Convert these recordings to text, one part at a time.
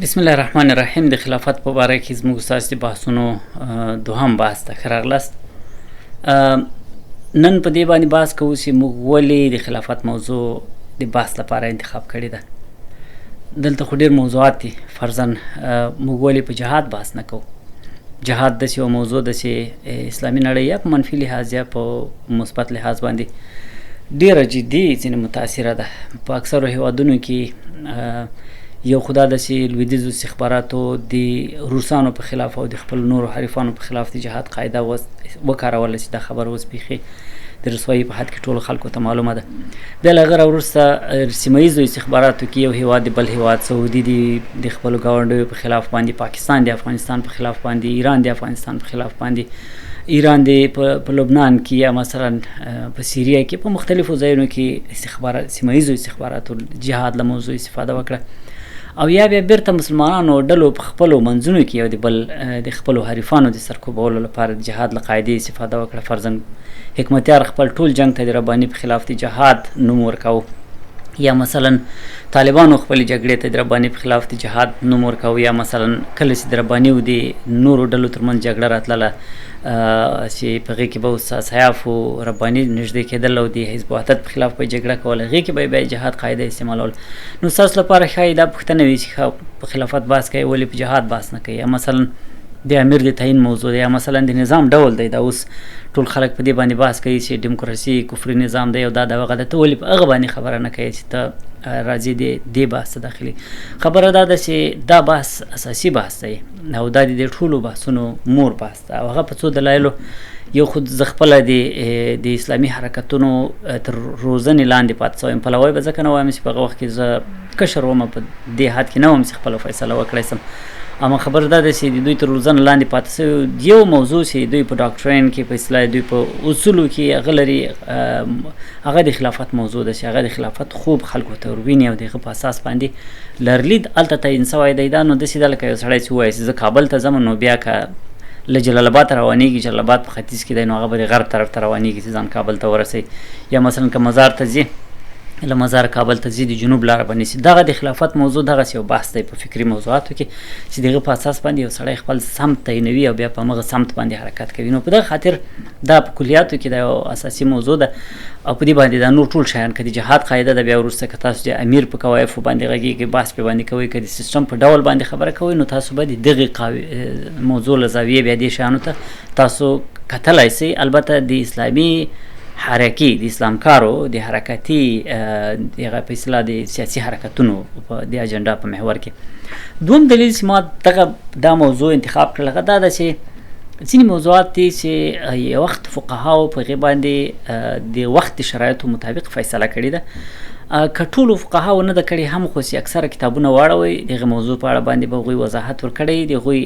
بسم الله الرحمن الرحیم. د خلافت په باره کې زموږ ستاسو د بحثونو دوهم بحث ته ښه راغلاست. نن په دې باندې بحث کوو چې موږ ولې د خلافت موضوع د بحث لپاره انتخاب کړې ده. دلته خو ډېر موضوعات دي. فرضاً موږ ولې په جهاد بحث نه کوو. جهاد داسې یو موضوع ده چې اسلامي نړۍ یا په منفي لحاظ یا په مثبت لحاظ باندې ډېره جدي ځینې متاثره ده. په اکثرو هیوادونو کې یو خدا د چې لویدیځو استخباراتو د روسانو په خلاف او د خپل نورو حریفانو په خلاف د جهاد قاعده وکاروله چې دا خبره اوس بیخي د رسوایي په حد کې ټولو خلکو ته معلومه ده. بیا له هغه راوروسته سیمه ییزو استخباراتو کې یو هیواد د بل هیواد، سعودي دي د خپلو ګاونډیو په خلاف باندې، پاکستان د افغانستان په خلاف باندې، ایران د افغانستان په خلاف باندې، ایران د په لبنان کې یا مثلا په سیریه کې په مختلفو ځایونو کې سیمه ییزو استخباراتو جهاد له موضوع استفاده وکړه. او یا بیا بیرته مسلمانانو ډلو په خپلو منځونو کې یو د بل د خپلو حریفانو د سرکوبولو لپاره د جهاد له قاعدې استفاده وکړه. فرضاً حکمتیار خپل ټول جنگ ته د رباني په خلاف د جهاد نوم ورکاوه، یا مثلا طالبانو خپل جګړې ته د رباني په خلاف د جهاد نوم ورکاوه، یا مثلا کله چې د رباني او د نورو ډلو ترمنځ جګړه راتلله چې په هغې کې به سیاف او رباني نږدې کېدل او د حزب وحدت په خلاف به یې جګړه کوله، هغې کې به یې بیا جهاد قاعده استعمالول. نو ستاسو لپاره ښایي دا پوښتنه وي چې په خلافت بحث کوي ولې په جهاد بحث نه کوي، یا مثلا د امیر د تعیین موضوع دی، یا مثلا د نظام ډول دی. دا اوس ټول خلک په دې باندې بحث کوي چې دیموکراسي کفري نظام دی او دا دغه ده. ته ولې په هغه باندې خبره نه کوې چې ته راځي دې بحث ته داخلي؟ خبره دا ده چې دا بحث اساسي بحث دی او دا د ټولو بحثونو مور بحث ده، او هغه په څو دلایلو. یو خود زه خپله د اسلامي حرکتونو تر روزنې لاندې پاتې شوی پلوی به ځکه نه وایم چې په هغه وخت کې زه کشر وم، په دې حد کې نه وم چې خپله فیصله وکړی سم. اما خبر دا ده چې د دوی تر روزنې لاندې پاتې شوي یو موضوع چې دوی په ډاکټرین کې په اصطلاح دوی په اصولو کې هغه لري، هغه د خلافت موضوع ده چې هغه د خلافت خوب خلکو ته ورویني او د هغه په اساس باندې لرلید هلته تعیین شوی دی. دا نو داسې ده لکه یو سړی چې ووایي چې زه کابل ته ځم، نو بیا که له جلال آباد روانېږي، جلال آباد په ختیځ کې دی، نو هغه به د غرب طرف ته روانېږي چې ځان کابل ته ورسوي. یا مثلا که مزار ته ځي، له مزار کابل ته ځي، د جنوب لاره به نیسي. دغه د خلافت موضوع دغسې یو بحث دی په فکري موضوعاتو کې چې د هغه په اساس باندې یو سړی خپل سمت تعینوي او بیا په همغه سمت باندې حرکت کوي. نو په دغه خاطر دا په کلیاتو کې دا یو اساسي موضوع ده او په دې باندې دا نور ټول شیان که د جهاد قاعده ده، بیا وروسته که تاسو د امیر په قوایفو باندې غږېږئ، بحث پرې باندې کوئ، که د سیسټم په ډول باندې خبره کوئ، نو تاسو به د دغې موضوع له زاویې بیا دې شیانو ته تاسو کتلی شئ. البته د اسلامي حرکي د اسلامکارو د حرکتي دغه په اصطلاح د سیاسي حرکتونو په د اجنډا په محور کې دوم دلیل چې ما دا موضوع انتخاب کړل هغه دا ده چې ځینې موضوعات دي چې یو وخت فقهاو په هغې باندې د وخت د شرایطو مطابق فیصله کړې ده. که ټولو فقهاو نه ده کړې هم، خو چې اکثره کتابونه واړوئ د هغې موضوع په اړه باندې به هغوی وضاحت ورکړی، د هغوی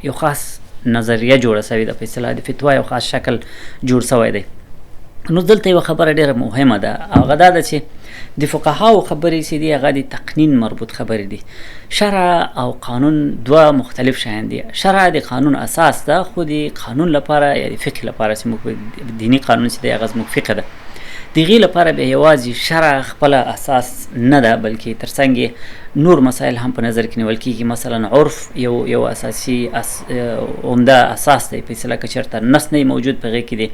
یو خاص نظریه جوړه شوې ده، په اصطلاح د فتوا یو خاص شکل جوړ شوی دی. نو دلته یوه خبره ډېره مهمه ده، هغه دا ده چې د فقهاو خبرې چې دي هغه د تقنین مربوط خبرې دي. شرع او قانون دوه مختلف شیان دي. شرع د قانون اساس ده، خو د قانون لپاره یا د فقه لپاره چې موږ دیني قانون چې دی هغه زموږ فقه ده، د هغې لپاره بیا یوازې شرع خپله اساس نه ده، بلکې تر څنګ نور مسایل هم په نظر کې نیول کېږي. مثلا عرف یو اساسي عمده اساس دی، په اصطلاح که چېرته نص نه موجود په هغې کې دی.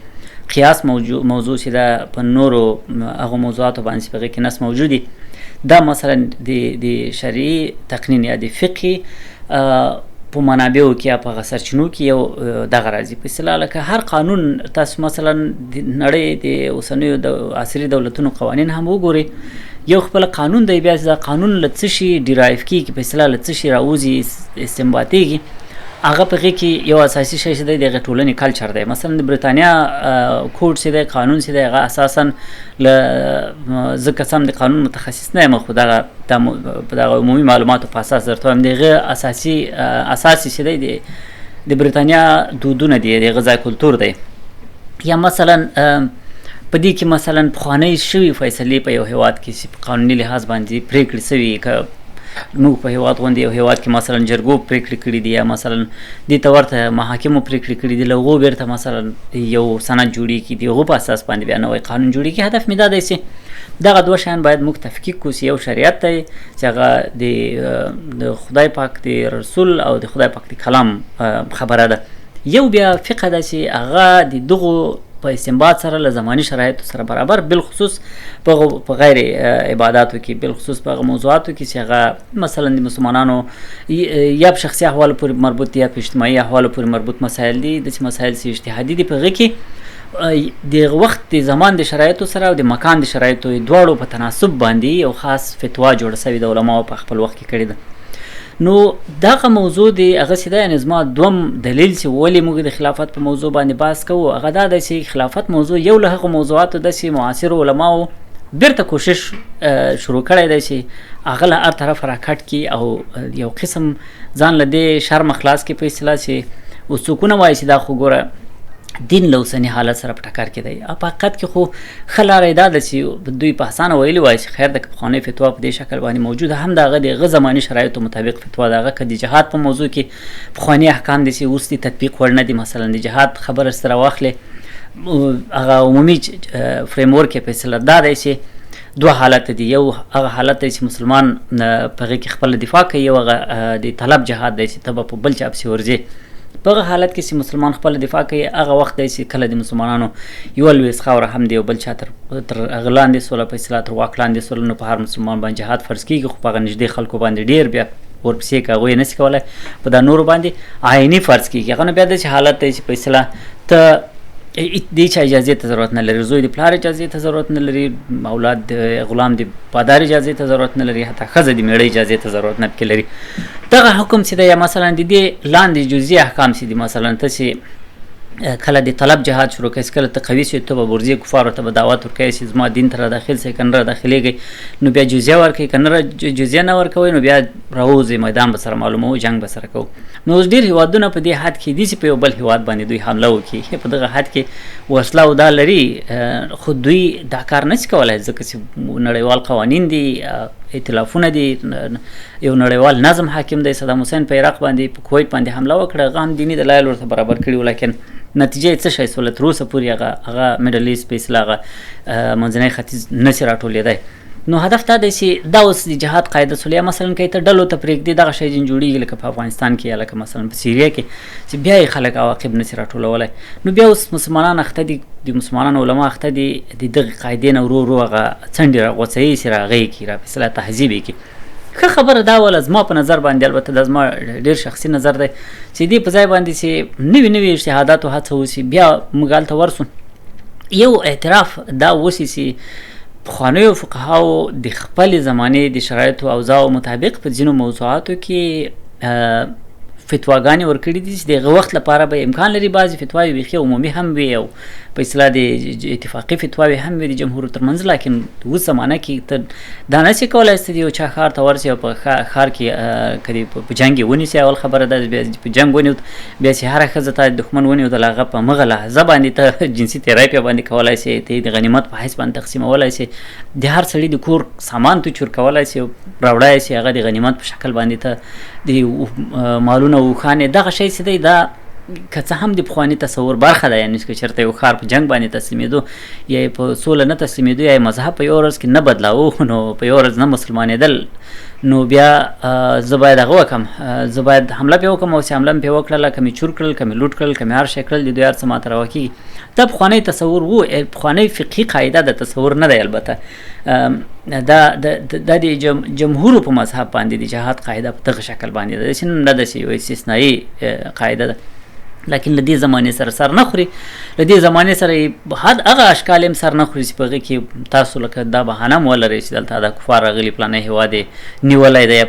قیاس موضوع چې دا په نورو هغو موضوعاتو باندې چې په هغې کې نص موجود دي، دا مثلا د شرعي تقنین یا د فقهي په منابعو کې یا په هغه سرچینو کې یو دغه راځي. په اصطلاح لکه هر قانون تاسو مثلا د نړۍ د اوسنیو عصري دولتونو قوانین هم وګورئ، یو خپل قانون دی، بیا دا قانون له څه شي ډرایو کېږي، په اصطلاح له څه شي راوځي استنباطېږي، هغه په هغې کې یو اساسي شی چې دی د هغې ټولنې کلچر دی. مثلا د بریتانیا کوډ چې دی، قانون چې دی، هغه اساسا زه قسم د قانون متخصص نه یم، خو دغه عمومي معلوماتو په اساس درته وایم د هغه اساسي چې دی د بریتانیا دودونه دي، د هغه ځای کلتور دی. یا مثلا په دې کې مثلا پخوانۍ شوي فیصلې په یو هېواد کې چې په قانوني لحاظ باندې پرېکړې شوي، که نو په هیواد غوندې یو هیواد کې مثلا جرګو پرېکړې کړي دي یا مثلا دې ته ورته محاکمو پرېکړې کړي دي، له هغو بیرته مثلا یو سند جوړېږي، د هغو په اساس باندې بیا نوی قانون جوړېږي. هدف مې دا دی چې دغه دوه شیان باید موږ تفکیک کړو. یو شریعت دی چې هغه د خدای پاک د رسول او د خدای پاک د کلام خبره ده، یو بیا فقه ده چې هغه د دغو په استنباط سره له زماني شرایطو سره برابر، بالخصوص په غیر عباداتو کې، بالخصوص په هغه موضوعاتو کې چې هغه مثلا د مسلمانانو یا په شخصي احوالو پورې مربوط دي یا په اجتماعي احوالو پورې مربوط مسایل دي، داسې مسایل چې اجتهادي دي. په هغه کې د وخت د زمان د شرایطو سره او د مکان د شرایطو دواړو په تناسب باندې یو خاص فتوا جوړه سوې د علماو په خپل وخت کې کړې ده. نو دغه موضوع دی هغه چې ده، یعنې زما دوم دلیل چې ولې موږ د خلافت په موضوع باندې بحث کوو هغه دا دی چې خلافت موضوع یو له هغو موضوعاتو ده چې معاصرو علماو بیرته کوشش شروع کړی دی چې هغه له هر طرف راکټ کړي او یو قسم ځان له دې شرم خلاص کړي په اصطلاح چې اوس څوک ونه وایي چې دا خو ګوره دین له اوسني حالت سره په ټکر کې دی. په حقیقت کې خو ښه لاره یې دا ده چې دوی په اسانه ویلي وایي چې خیر د پخوانۍ فتوا په دې شکل باندې موجوده، هم د هغه د هغه زماني شرایطو مطابق فتوا ده. هغه که د جهاد په موضوع کې پخواني احکام دي چې اوس د تطبیق وړ نه دي، مثلا د جهاد خبره سره واخلې هغه عمومي فریم ورک یې په اصطلاح دا دی چې دوه حالت دي. یو هغه حالت دی چې مسلمان په هغې کې خپله دفاع کوي، یو هغه د طلب جهاد دی چې ته به په بل چا پسې ورځې. په هغه حالت کې چې مسلمان خپل دفاع کوي هغه وخت دی چې کله د مسلمانانو یوه لویس خاوره هم د یو بل چا تر هغه لاندې سوله په اصطلاح تر واک لاندې سوله، نو په هر مسلمان باندې جهاد فرض کېږي. خو په هغه نږدې خلکو باندې ډېر بیا ورپسې که هغوی یې نشي کولی، په دا نورو باندې عیني فرض کېږي. هغه نو بیا داسې حالت دی چې په اصطلاح ته دې چا اجازې ته ضرورت نه لري، زوی د پلار اجازې ته ضرورت نه لري، اولاد د غلام د پادار اجازې ته ضرورت نه لري، حتی ښځه د میړه اجازې ته ضرورت نه پکې لري. دغه حکم چې دی یا مثلا د دې لاندې جزئي احکام چې دي، مثلا ته چې کله د طلب جهاد شروع کړې، کله ته قوي شې ته به ورځې کفارو ته به دعوت ورکوې چې زما دین ته را داخل شئ، که نه را داخلېږئ نو بیا جزیه ورکوئ، که نه جزیه نه ورکوئ نو بیا راوځئ، میدان به سره معلوموو، جنګ به سره کوو. نو اوس ډېر هېوادونه په دې حد کې دي چې په یو بل هېواد باندې دوی حمله وکړي، په دغه حد کې وسله او دا لري، خو دوی دا کار نشي کولی ځکه چې نړیوال قوانین دي، ائتلافونه دي، یو نړیوال نظم حاکم دی. صدام حسین په عراق باندې په کویت باندې حمله وکړه، هغه هم دیني دلایل ورته برابر کړي وو، لیکن نتیجه یې څه شی سوله؟ تر اوسه پورې هغه میډل ایسټ په اصطلاح هغه منځنی ختیځ نسي راټولېدی. نو هدف دا دی چې دا اوس د جهاد قاعده سوله، یا مثلا که یې ته ډلو ته پرېږدي دغه شی جن جوړېږي لکه په افغانستان کې یا لکه مثلا په سیریه کې چې بیا یې خلک عواقب نسي راټولولی. نو بیا اوس مسلمانان اخته دي، د مسلمانانو علما اخته دي د دغې قاعدې نه ورو ورو هغه څنډې راغوڅوي چې راغی کړي، را په اصطلاح تهذیب یې کړي. ښه خبره دا وله زما په نظر باندې، البته دا زما ډېر شخصي نظر دی چې دې په ځای باندې چې نوي نوي اجتهاداتو هڅه وشي، بیا موږ هلته ورسو یو اعتراف دا وشي چې پخوانیو فقهاو د خپلې زمانې د شرایطو او اوضاعو مطابق په ځینو موضوعاتو کې فتواګانې ورکړي دي چې د هغه وخت لپاره به امکان لري بعضې فتواوې بیخي عمومي هم وي او په اصطلاح د اتفاقي فتواوې هم وي د جمهورو ترمنځ. لیکن اوس زمانه کې ته دا نشي کولی چې د یو چا ښار ته ورسې او په ښار کې که په جنګ یې ونیسي، اول خبره دا بیا په جنګ ونیو بیا چې هره ښځه ته دښمن ونیودل هغه په مغه لحظه باندې ته جنسي تیری پرې باندې کولی شي، ته یې د غنیمت په حیث باندې تقسیمولی شي، د هر سړي د کور سامان ته چور کولی شي، راوړی شي هغه د غنیمت په شکل باندې ته د مالونه اوښانې. دغه شی چې دی دا که څه هم د پخواني تصور برخه ده، یعنې که چېرته یو ښار په جنګ باندې تسلیمېدو یا یې په سوله نه تسلیمېدو یا یې مذهب په یوه ورځ کې نه بدلاوه، نو په یوه ورځ نه مسلمانېدل، نو بیا زه باید هغه وکړم، زه باید حمله پرې وکړم او چې حمله مې پرې وکړله، که مې چور کړل، که مې لوټ کړل، که مې هر شی کړل، د دوی هر څه ماته راوکېږي. دا پخوانی تصور و، پخوانی فقهي قاعده د تصور نه دی. البته دا د جمهورو په مذهب باندې د جهاد قاعده په دغه شکل باندې ده، چې نه ده چې یو استثنایي قاعده ده، لیکن له دې زمانې سره سر نه خوري، له دې زمانې سره هغه اشکال هم سر نه خوري چې په هغې کې تاسو لکه دا بهانه هم ولرئ چې دلته دا کفار راغلي پلانی هېواد یې نیولی دی،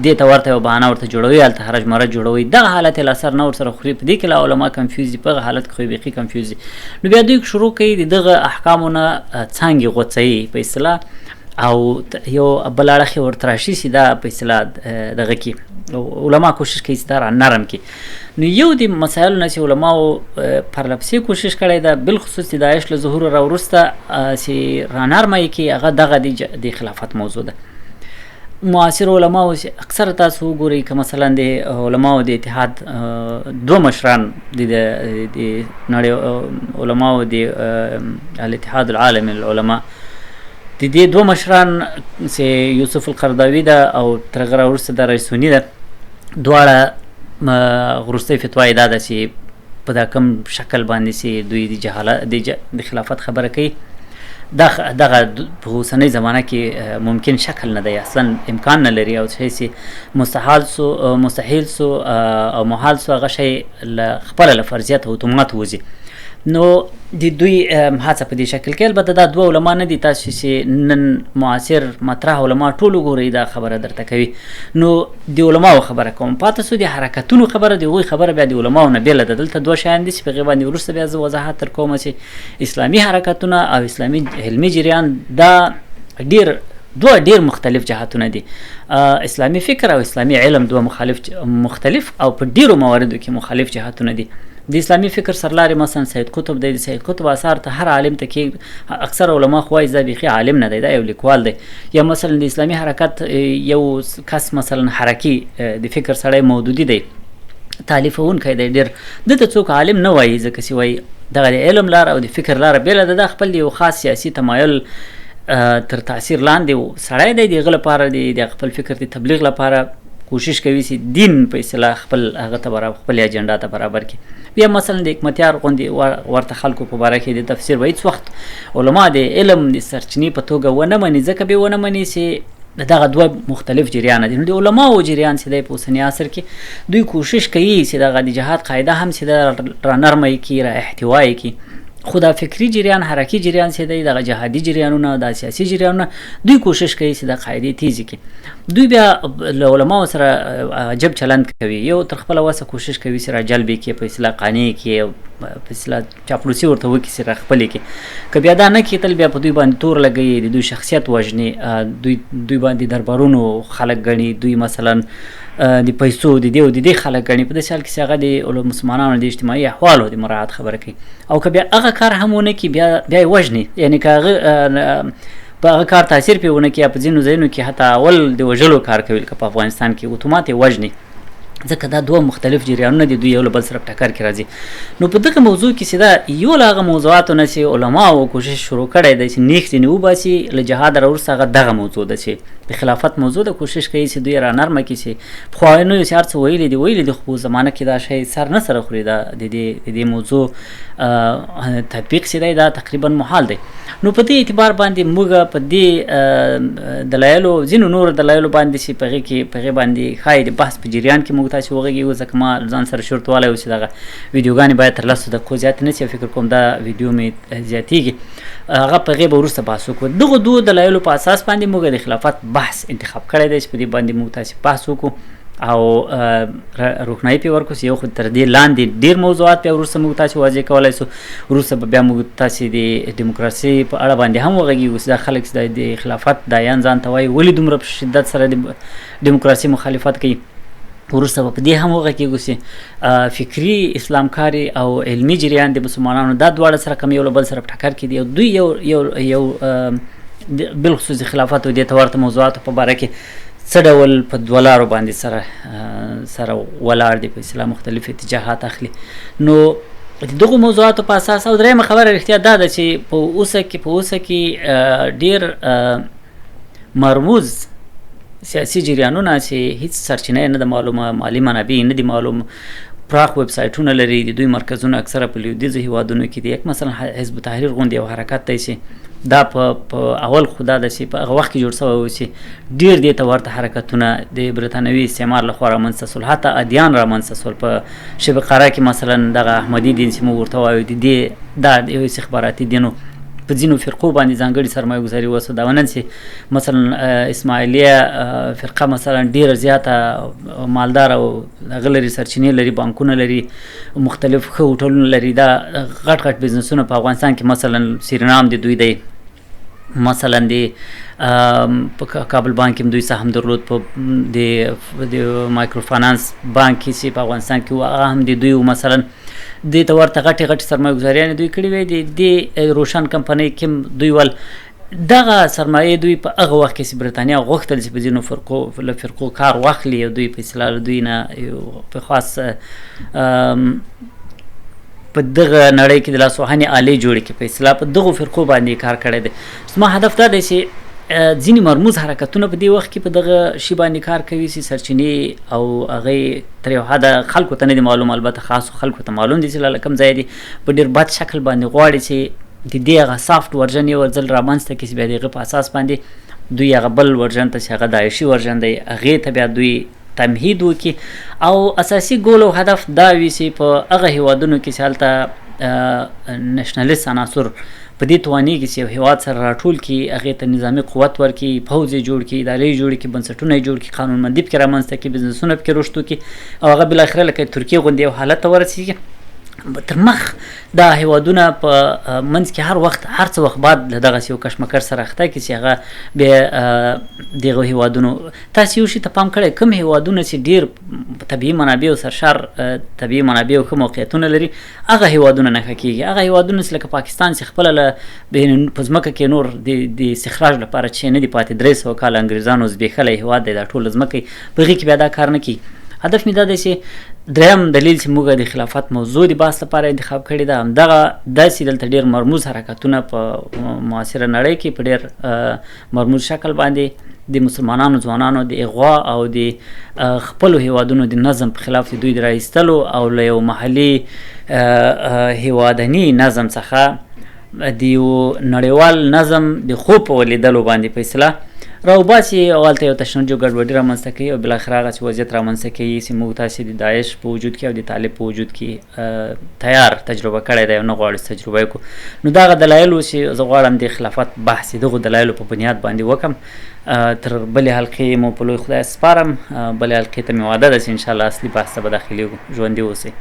دې ته ورته یوه بهانه ورته جوړوي، هلته حرج مرج جوړوي، دغه حالت یې لا سر نه ورسره خوري. په دې کې لا علما کنفیوز دي، په هغه حالت کې خو یې بیخي کنفیوز دي. نو بیا دوی شروع کوي د دغه احکامو نه څانګې غوڅوي په اصطلاح، او یو بل اړخ یې ورته راشي چې دا په اصطلاح دغه کې علما کوشش کوي چې دا را نرم کړي. نو یو د مسایلو نه چې علماو پرلپسې کوشش کړی ده، بالخصوص د داعش له ظهور راوروسته چې را نرمه یې کړي، هغه دغه د خلافت موضوع ده. معاصر علماو چې اکثره تاسو وګورئ که مثلا د علماو د اتحاد دوه مشران د نړۍ علماو د الاتحاد العالمي للعلماء د دې دوه مشران چې یوسف القرضاوي ده او تر هغه وروسته د رئیس سني ده، دواړه وروستۍ فتوا یې دا ده چې په دا کوم شکل باندې چې دوی د جهالت د خلافت خبره کوي دغه په اوسنۍ زمانه کې ممکن شکل نه دی، اصلا امکان نه لري او چې مستحیل سو او محال سو هغه شی له خپله له فرضیت او اتومات وځي. نو د دوی هڅه په دې شکل کې، البته دا دوه علما نه دي، تاسو چې نن معاصر مطرح علما ټول وګورئ دا خبره درته کوي. نو د علماو خبره کوم، پاته سو د حرکتونو خبره، د هغوی خبره بیا د علماو نه بېله ده. دلته دوه شیان دي چې په هغې باندې وروسته بیا زه وضاحت در کوم چې اسلامي حرکتونه او اسلامي علمي جریان دا ډېر مختلف جهاتونه دي. اسلامي فکر او اسلامي علم دوه مختلف او په ډېرو مواردو کې مخالف جهاتونه دي. د اسلامي فکر سرلاري مثلا سید قطب دی، د سید قطب اثار ته هر عالم ته کې اکثر علما خو وایي دا بیخي عالم نه دی، دا یو لیکوال دی. یا مثلا د اسلامي حرکت یو کس مثلا حرکي د فکر سړی مودودي دی، تالیفونکی دی، ډېر دته څوک عالم نه وایي، ځکه چې وایي دغه د علم لاره او د فکر لاره بېله ده. دا خپل یو خاص سیاسي تمایل تر تاثیر لاندې سړی دی، د هغه لپاره د خپل فکر د تبلیغ لپاره کوشش کوي چې دین په اصطلاح خپل هغه ته خپل اجنډا ته برابر کړي. بیا مثلا د حکمتیار غوندې ورته خلکو په باره کې د تفسیر به هېڅ وخت علما د علم د سرچینې په توګه ونه مني، ځکه به ونه مني چې دغه دوه مختلف جریانه دي. نو د علماو جریان چې دی په اوسني عصر کې دوی کوشش کوي چې دغه د جهاد قاعده هم چې ده را نرمه یې کړي، را احتوایي کړي. خو دا فکري جریان، حرکي جریان چې دی، دغه جهادي جریانونه، دا سیاسي جریانونه، دوی کوشش کوي چې د قاعدې تیزې کړي. دوی بیا له علماو سره عجب چلند کوي، یو تر خپله وسه کوشش کوي چې را جلب یې کړي، په اصطلاح قانع یې کړي، په اصطلاح چاپلوسي ورته وکړي چې را خپلې کړي. که بیا دا نه کړي تل بیا په دوی باندې تور لګوي، د دوی شخصیت وژني، دوی باندې دربارونو خلک ګڼي، دوی مثلا د پیسو د دې خلک ګڼي، په داسې حال کې چې هغه د مسلمانانو د اجتماعي احوالو د مراعات خبره کوي. او که بیا هغه کار هم ونه کړي بیا یې وژني، یعنې که هغه په هغه کار تاثیر پرې ونه کړي، یا په ځینو ځایونو کې حتی اول د وژلو کار کوي، لکه په افغانستان کې اتومات یې وژني، ځکه دا دوه مختلف جریانونه دي، دوی یو له بل سره په ټکر کې راځي. نو په دغه موضوع کې چې دا یو له هغه موضوعاتو نه چې علماو کوشش شروع کړی دی چې نیغ ځینې وباسي له جهاد راوروسته، هغه دغه موضوع ده چې د خلافت موضوع ده. کوشش کوي چې دوی را نرمه کړي چې پخوانیو چې هر څه ویلي دي، خو په زمانه کې دا شی سر نه سره خوري، د دې موضوع تطبیق چې دی دا تقریبا محال دی. نو په دې اعتبار باندې موږ په دې دلایلو، ځینو نورو دلایلو باندې چې په هغې باندې ښایي د بحث په جریان کې موږ تاسې وغږېږو، ځکه ما ځان سره شرط والی و چې دغه ویډیوګانې باید تر 10 دقیقو زیاتې نه شي، فکر کوم دا ویډیو مې زیاتېږي، هغه په هغې به وروسته بحث وکړو. دغو دوو دلایلو په اساس باندې موږ د خلافت بحث انتخاب کړی دی چې په دې باندې موږ تاسې بحث وکړو او روښنایي پرې ورکړو چې یو خو تر دې لاندې ډېر موضوعات بیا وروسته موږ تاسې واضح کولی سو. وروسته به بیا موږ تاسې د ډیموکراسۍ په اړه باندې هم وغږېږو چې دا خلک چې د خلافت دایان ځان ته وایي ولې دومره په شدت سره د ډیموکراسۍ مخالفت کوي. وروسته به په دې هم وغږېږو چې فکري اسلامکاري او علمي جریان د مسلمانانو دا دواړه سره کوم یو له بل سره په ټکر کې دي، او دوی یو بالخصوص د خلافت او دې ته ورته موضوعاتو په باره کې څه ډول په دوه لارو باندې سره ولاړ دي، په اصطلاح مختلف اتجاهات اخلي. نو د دغو موضوعاتو په اساس، او درېیمه خبره رښتیا دا ده چې په اوسه کې ډېر مرموز سیاسي جریانونه چې هیڅ سرچینه نه ده معلومه، مالي منابع نه دي معلوم، پراخ ویب سایټونه لري، د دوی مرکزونه اکثره په لویدیځو هیوادونو کې دي. مثلا حزب تحریر غوندې یو حرکت دی چې دا په اول خو دا ده چې په هغه وخت کې جوړ شوی و چې ډېر دې ته ورته حرکتونه د برټانوي استعمار لخوا رامنځته سول، حتی ادیان رامنځته سول. په شبه قاره کې مثلا دغه احمدي دین چې موږ ورته وایو، دا یو استخباراتي دین په ځینو فرقو باندې ځانګړې سرمایه ګزاري وسو. دا ونن چې مثلا اسماعیلیه فرقه مثلا ډېره زیاته مالدار او هغه لري، سرچینې لري، بانکونه لري، مختلف ښه هوټلونه لري، دا غټ بزنسونه په افغانستان کې مثلا سیرنام د دوی دی، مثلا په کابل بانک کې دوی سهم درلود، په د مایکرو فاینانس بانک کې چې په افغانستان کې هغه هم د دوی مثلا دې ته ورته غټې سرمایه ګزاریانې دوی کړې وې. د روشن کمپنۍ کې دوی ول دغه سرمایه دوی په هغه وخت کې چې برټانیا غوښتل چې په ځینو فرقو کار واخلي او دوی په اصطلاح له دوی نه په خاص په دغه نړۍ کې د لاسوهنې آلې جوړې کړي، په اصطلاح په دغو فرقو باندې کار کړی دی. زما هدف دا دی چې ځینې مرموز حرکتونه په دې وخت کې په دغه شي باندې کار کوي چې سرچینې او هغې تر یو حده خلکو ته نه دي معلوم، البته خاصو خلکو ته معلوم دي چې له کوم ځای دي په ډېر بد شکل باندې غواړي چې د دې هغه سافټ ورژن یو ځل رامنځته کړي چې بیا د هغه په اساس باندې دوی هغه بل ورژن ته چې هغه داعشي ورژن دی هغې ته بیا دوی تمهید وکړي او اساسي ګول او هدف دا وي چې په هغه هیوادونو کې چې هلته نشنلیست عناصر په دې توانېږي چې یو هیواد سره راټول کړي، هغې ته نظامي قوت ورکړي، پوځ یې جوړ کړي، ادارې یې جوړې کړي، بنسټونه یې جوړ کړي، قانونمندي پکې رامنځته کړي، بزنسونه پکې رشد وکړي او هغه بالاخره لکه ترکیې غوندې یو حالت ته ورسېږي. تر مخ دا هیوادونه په منځ کې هر وخت هر څه وخت بعد له دغسې یو کشمکش سره اخته کړي چې هغه بیا دغه هیوادونو تاسې یو شي ته پام کړی کوم هیوادونه چې ډېر طبیعي منابع او سرشار طبیعي منابع او ښه موقعیتونه لري هغه هیوادونه نښه کېږي. هغه هیوادونه چې لکه پاکستان چې خپله په ځمکه کې نور د استخراج لپاره چې نه دي پاتې 300 کاله انګریزانو زبېښلی هیواد دی دا ټوله ځمکه یې په هغې کې بیا دا کار نه کوي. هدف مې دا دی چې دریم دلیل چې موږ د خلافت موضوع د بحث لپاره انتخاب کړې ده همدغه داسې دلته ډېر مرموز حرکتونه په معاصره نړۍ کې په ډېر مرموز شکل باندې د مسلمانانو ځوانانو د اغوا او د خپلو هیوادونو د نظم په خلاف د دوی د رایستلو او له یو محلي هیوادني نظم څخه د یو نړیوال نظم د خوب په ولیدلو باندې په اصطلاح راوباسي او هلته یو تشنج او ګډوډي رامنځته کوي او بالاخره هغسې وضعیت رامنځته کوي چې موږ تاسې د داعش په وجود کې او د طالب په وجود کې تیار تجربه کړی دی او نه غواړو چې تجربه یې کړو. نو دغه دلایلو چې زه غواړم د خلافت بحث دغو دلایلو په بنیاد باندې وکړم. تر بلې حلقې مو په لوی خدای سپارم. بلې حلقې ته مې وعده ده چې انشاءالله اصلي بحث ته به داخلېږو. ژوندي اوسئ.